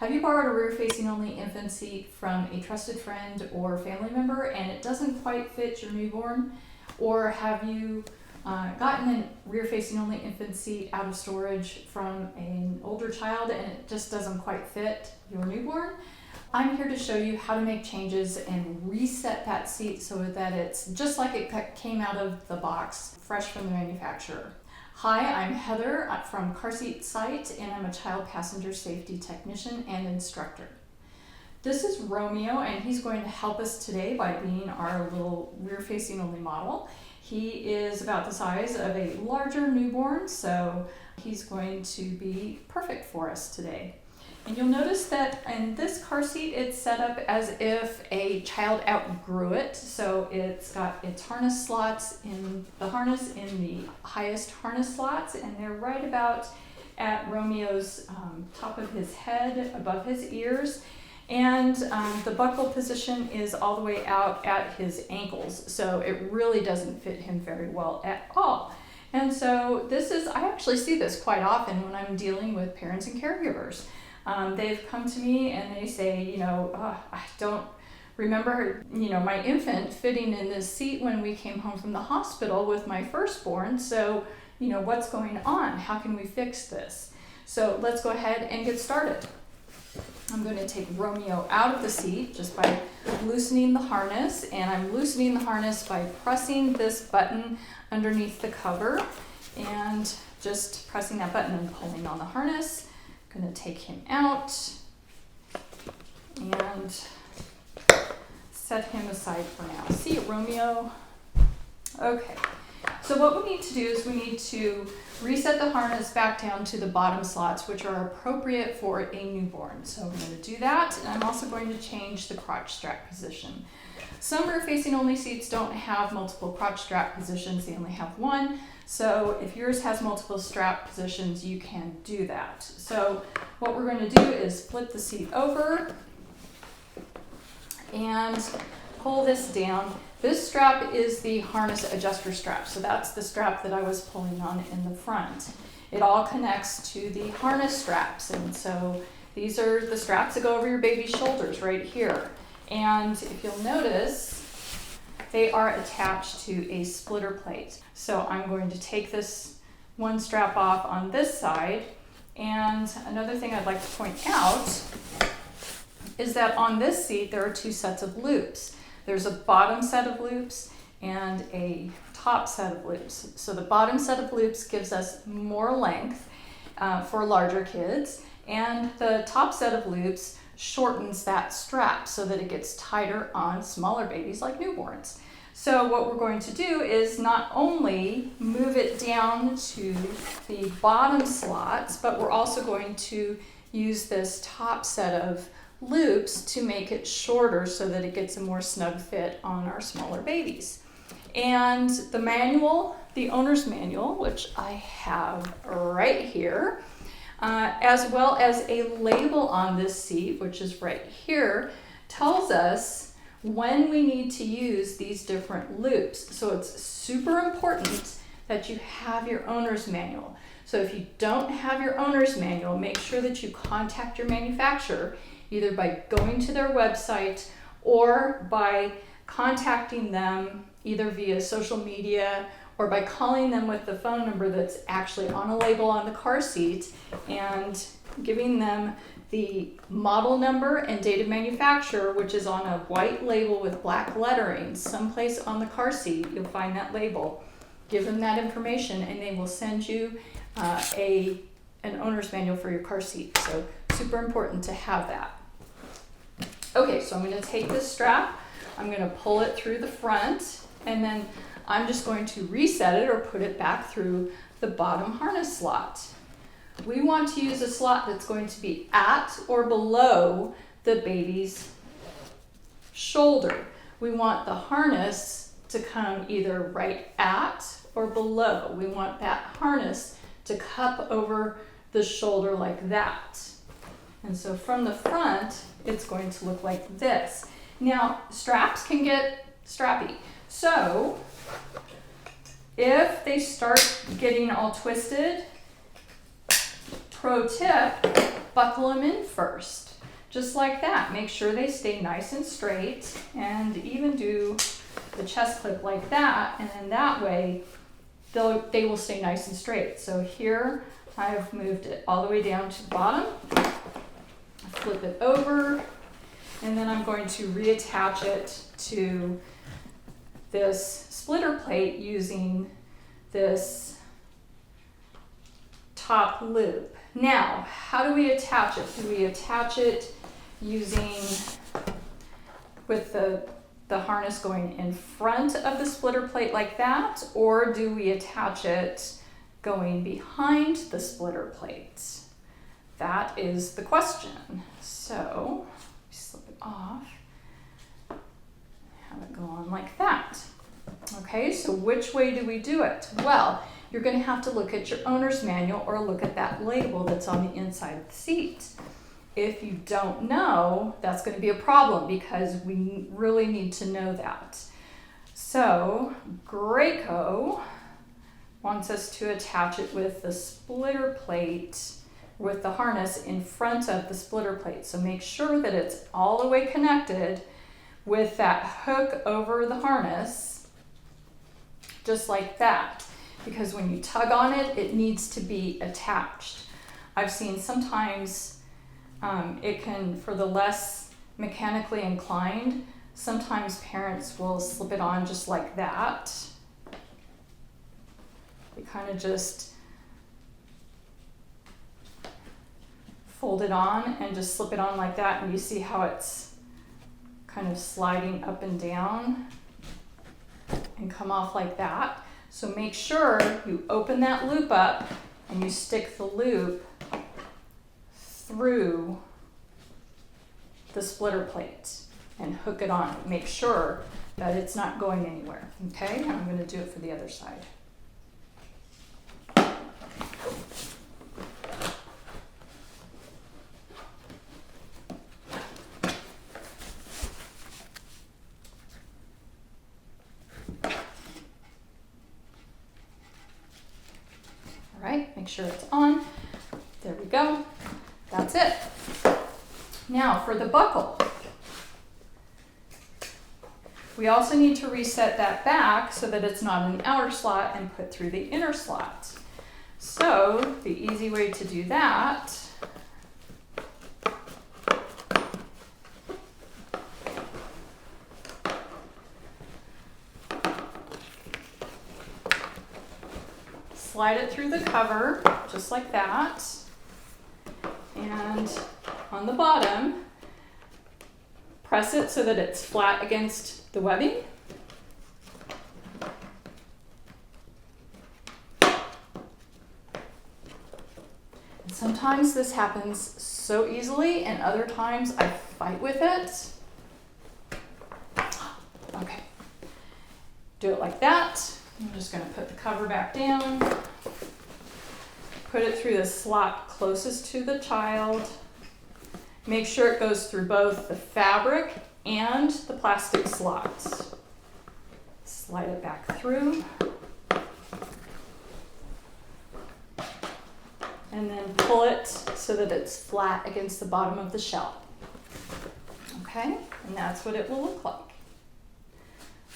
Have you borrowed a rear-facing only infant seat from a trusted friend or family member and it doesn't quite fit your newborn? Or have you gotten a rear-facing only infant seat out of storage from an older child and it just doesn't quite fit your newborn? I'm here to show you how to make changes and reset that seat so that it's just like it came out of the box, fresh from the manufacturer. Hi, I'm Heather from Carseat site, and I'm a child passenger safety technician and instructor. This is Romeo, and he's going to help us today by being our little rear-facing only model. He is about the size of a larger newborn, so he's going to be perfect for us today. And you'll notice that in this car seat, it's set up as if a child outgrew it. So it's got its harness slots in the harness in the highest harness slots, and they're right about at Romeo's top of his head, above his ears. And the buckle position is all the way out at his ankles. So it really doesn't fit him very well at all. And so I actually see this quite often when I'm dealing with parents and caregivers. They've come to me and they say, I don't remember, my infant fitting in this seat when we came home from the hospital with my firstborn. So, what's going on? How can we fix this? So let's go ahead and get started. I'm going to take Romeo out of the seat just by loosening the harness, and I'm loosening the harness by pressing this button underneath the cover and just pressing that button and pulling on the harness. Going to take him out and set him aside for now. See you, Romeo. Okay, so what we need to do is we need to reset the harness back down to the bottom slots, which are appropriate for a newborn. So I'm going to do that, and I'm also going to change the crotch strap position. Some rear-facing only seats don't have multiple crotch strap positions, they only have one. So if yours has multiple strap positions, you can do that. So what we're going to do is flip the seat over and pull this down. This strap is the harness adjuster strap. So that's the strap that I was pulling on in the front. It all connects to the harness straps. And so these are the straps that go over your baby's shoulders right here. And if you'll notice, they are attached to a splitter plate. So I'm going to take this one strap off on this side. And another thing I'd like to point out is that on this seat, there are two sets of loops. There's a bottom set of loops and a top set of loops. So the bottom set of loops gives us more length for larger kids, and the top set of loops shortens that strap so that it gets tighter on smaller babies like newborns. So what we're going to do is not only move it down to the bottom slots, but we're also going to use this top set of loops to make it shorter so that it gets a more snug fit on our smaller babies. And the manual, the owner's manual, which I have right here, as well as a label on this seat, which is right here, tells us when we need to use these different loops. So it's super important that you have your owner's manual. So if you don't have your owner's manual, make sure that you contact your manufacturer either by going to their website or by contacting them either via social media or by calling them with the phone number that's actually on a label on the car seat and giving them the model number and date of manufacture, which is on a white label with black lettering. Someplace on the car seat, you'll find that label. Give them that information and they will send you an owner's manual for your car seat. So super important to have that. Okay, so I'm going to take this strap, I'm going to pull it through the front, and then I'm just going to reset it or put it back through the bottom harness slot. We want to use a slot that's going to be at or below the baby's shoulder. We want the harness to come either right at or below. We want that harness to cup over the shoulder like that. And so from the front, it's going to look like this. Now, straps can get strappy. So if they start getting all twisted, pro tip, buckle them in first, just like that. Make sure they stay nice and straight, and even do the chest clip like that, and then that way they will stay nice and straight. So here I've moved it all the way down to the bottom, flip it over, and then I'm going to reattach it to this splitter plate using this top loop. Now, how do we attach it? Do we attach it using, with the harness going in front of the splitter plate like that, or do we attach it going behind the splitter plate? That is the question. So, slip it off, have it go on like that. Okay, so which way do we do it? Well, you're going to have to look at your owner's manual or look at that label that's on the inside of the seat. If you don't know, that's going to be a problem because we really need to know that. So, Graco wants us to attach it with the splitter plate, with the harness in front of the splitter plate. So make sure that it's all the way connected with that hook over the harness, just like that. Because when you tug on it, it needs to be attached. I've seen sometimes it can, for the less mechanically inclined, sometimes parents will slip it on just like that. They kind of just fold it on and just slip it on like that, and you see how it's kind of sliding up and down and come off like that. So make sure you open that loop up and you stick the loop through the splitter plate and hook it on. Make sure that it's not going anywhere. Okay, and I'm going to do it for the other side. All right, make sure it's on. There we go. That's it. Now for the buckle. We also need to reset that back so that it's not in the outer slot and put through the inner slot. So the easy way to do that slide it through the cover, just like that. And on the bottom, press it so that it's flat against the webbing. And sometimes this happens so easily, and other times I fight with it. Okay, do it like that. I'm just going to put the cover back down, put it through the slot closest to the child. Make sure it goes through both the fabric and the plastic slots. Slide it back through. And then pull it so that it's flat against the bottom of the shell. Okay, and that's what it will look like.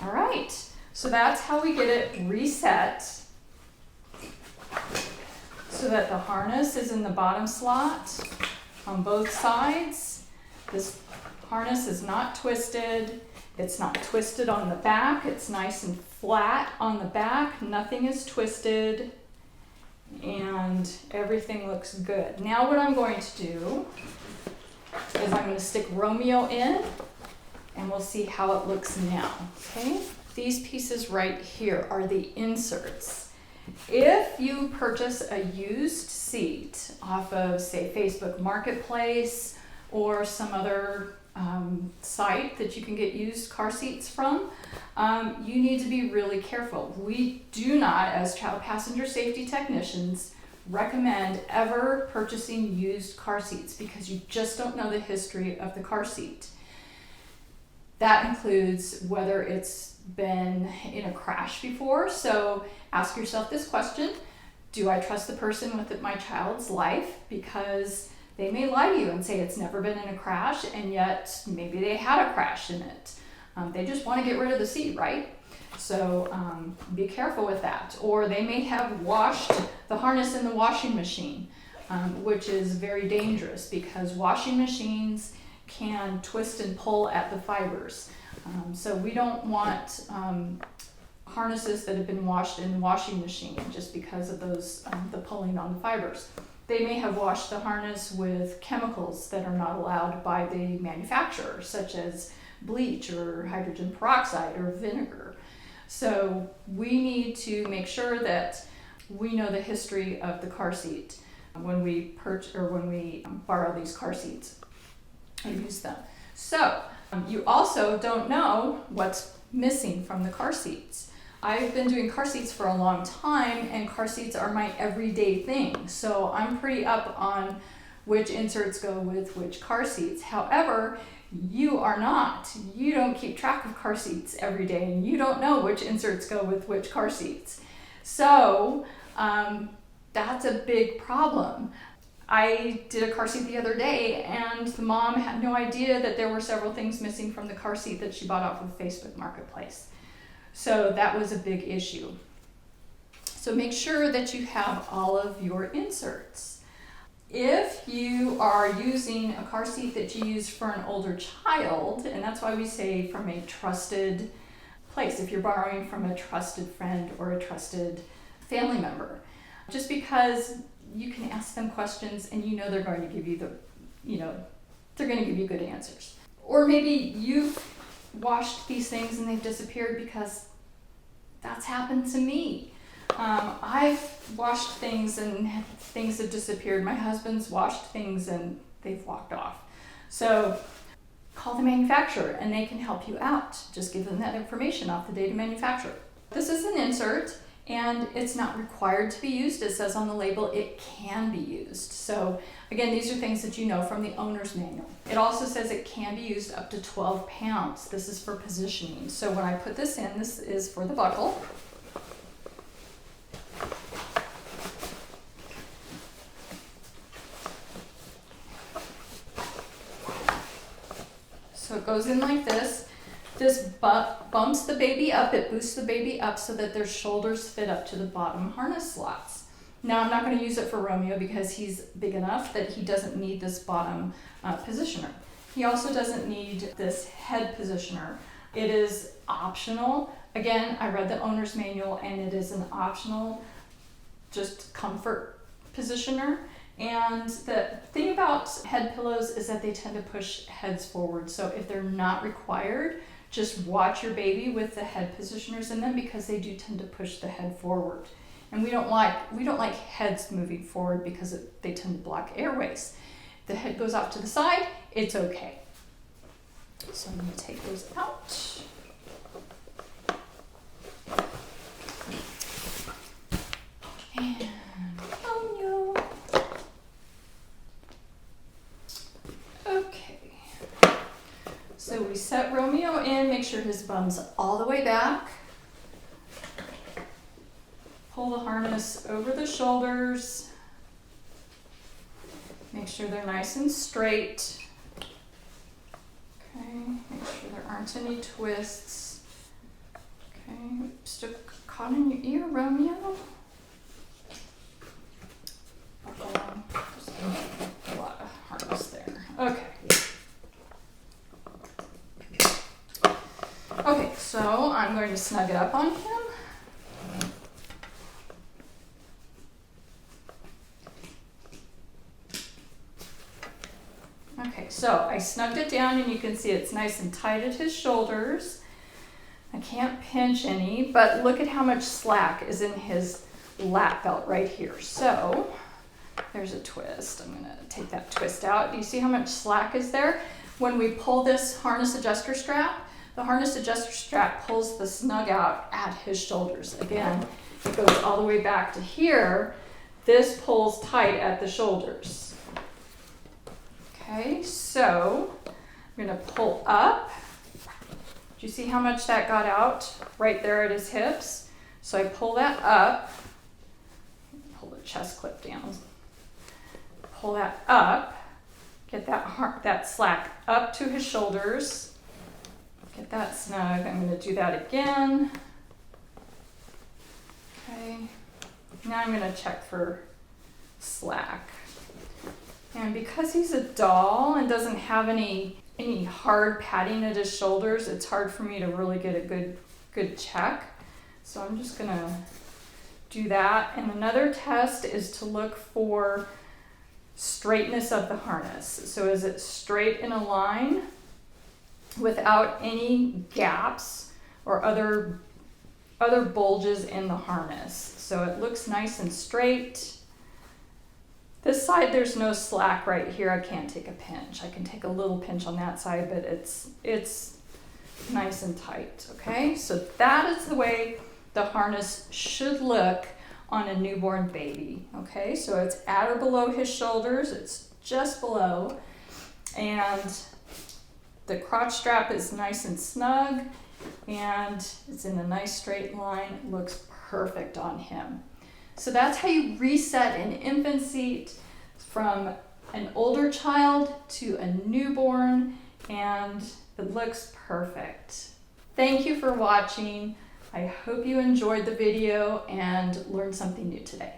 All right, so that's how we get it reset so that the harness is in the bottom slot on both sides. This harness is not twisted. It's not twisted on the back. It's nice and flat on the back. Nothing is twisted. And everything looks good. Now what I'm going to do is I'm going to stick Romeo in, and we'll see how it looks now. Okay? These pieces right here are the inserts. If you purchase a used seat off of, say, Facebook Marketplace or some other site that you can get used car seats from, you need to be really careful. We do not, as child passenger safety technicians, recommend ever purchasing used car seats because you just don't know the history of the car seat. That includes whether it's been in a crash before. So ask yourself this question: do I trust the person with my child's life? Because They may lie to you and say it's never been in a crash, and yet maybe they had a crash in it. They just want to get rid of the seat, right? So be careful with that. Or they may have washed the harness in the washing machine, which is very dangerous because washing machines can twist and pull at the fibers. So we don't want harnesses that have been washed in the washing machine just because of those the pulling on the fibers. They may have washed the harness with chemicals that are not allowed by the manufacturer, such as bleach or hydrogen peroxide or vinegar. So we need to make sure that we know the history of the car seat when we borrow these car seats and use them. So you also don't know what's missing from the car seats. I've been doing car seats for a long time, and car seats are my everyday thing. So I'm pretty up on which inserts go with which car seats. However, you are not. You don't keep track of car seats every day, and you don't know which inserts go with which car seats. So that's a big problem. I did a car seat the other day, and the mom had no idea that there were several things missing from the car seat that she bought off of Facebook Marketplace. So that was a big issue. So make sure that you have all of your inserts. If you are using a car seat that you use for an older child, and that's why we say from a trusted place, if you're borrowing from a trusted friend or a trusted family member, just because you can ask them questions and you know they're going to give you they're going to give you good answers. Or maybe you've washed these things and they've disappeared, because that's happened to me. I've washed things and things have disappeared. My husband's washed things and they've walked off. So call the manufacturer and they can help you out. Just give them that information off the date of manufacture. This is an insert, and it's not required to be used. It says on the label it can be used. So again, these are things that you know from the owner's manual. It also says it can be used up to 12 pounds. This is for positioning. So when I put this in, this is for the buckle. So it goes in like this. This bumps the baby up, it boosts the baby up so that their shoulders fit up to the bottom harness slots. Now I'm not going to use it for Romeo because he's big enough that he doesn't need this bottom positioner. He also doesn't need this head positioner. It is optional. Again, I read the owner's manual, and it is an optional, just comfort positioner. And the thing about head pillows is that they tend to push heads forward. So if they're not required, just watch your baby with the head positioners in them, because they do tend to push the head forward. And we don't like heads moving forward because they tend to block airways. If the head goes off to the side, it's okay. So I'm going to take those out. And Romeo. Okay. So we set Romeo in, make sure his bum's all the way back. Pull the harness over the shoulders. Make sure they're nice and straight. Okay, make sure there aren't any twists. Okay, still caught in your ear, Romeo. There's a lot of harness there. Okay. Okay, so I'm going to snug it up on him. Okay, so I snugged it down, and you can see it's nice and tight at his shoulders. I can't pinch any, but look at how much slack is in his lap belt right here. So there's a twist. I'm going to take that twist out. Do you see how much slack is there? When we pull this harness adjuster strap, the harness adjuster strap pulls the snug out at his shoulders. Again, it goes all the way back to here. This pulls tight at the shoulders. Okay, so I'm going to pull up. Do you see how much that got out right there at his hips? So I pull that up. Pull the chest clip down. Pull that up. Get that slack up to his shoulders. Get that snug. I'm going to do that again. Okay. Now I'm going to check for slack. And because he's a doll and doesn't have any hard padding at his shoulders, it's hard for me to really get a good check. So I'm just going to do that. And another test is to look for straightness of the harness. So is it straight in a line without any gaps or other bulges in the harness? So it looks nice and straight. This side, there's no slack right here. I can't take a pinch. I can take a little pinch on that side, but it's nice and tight, okay? So that is the way the harness should look on a newborn baby, okay? So it's at or below his shoulders, it's just below, and the crotch strap is nice and snug, and it's in a nice straight line. It looks perfect on him. So that's how you reset an infant seat from an older child to a newborn, and it looks perfect. Thank you for watching. I hope you enjoyed the video and learned something new today.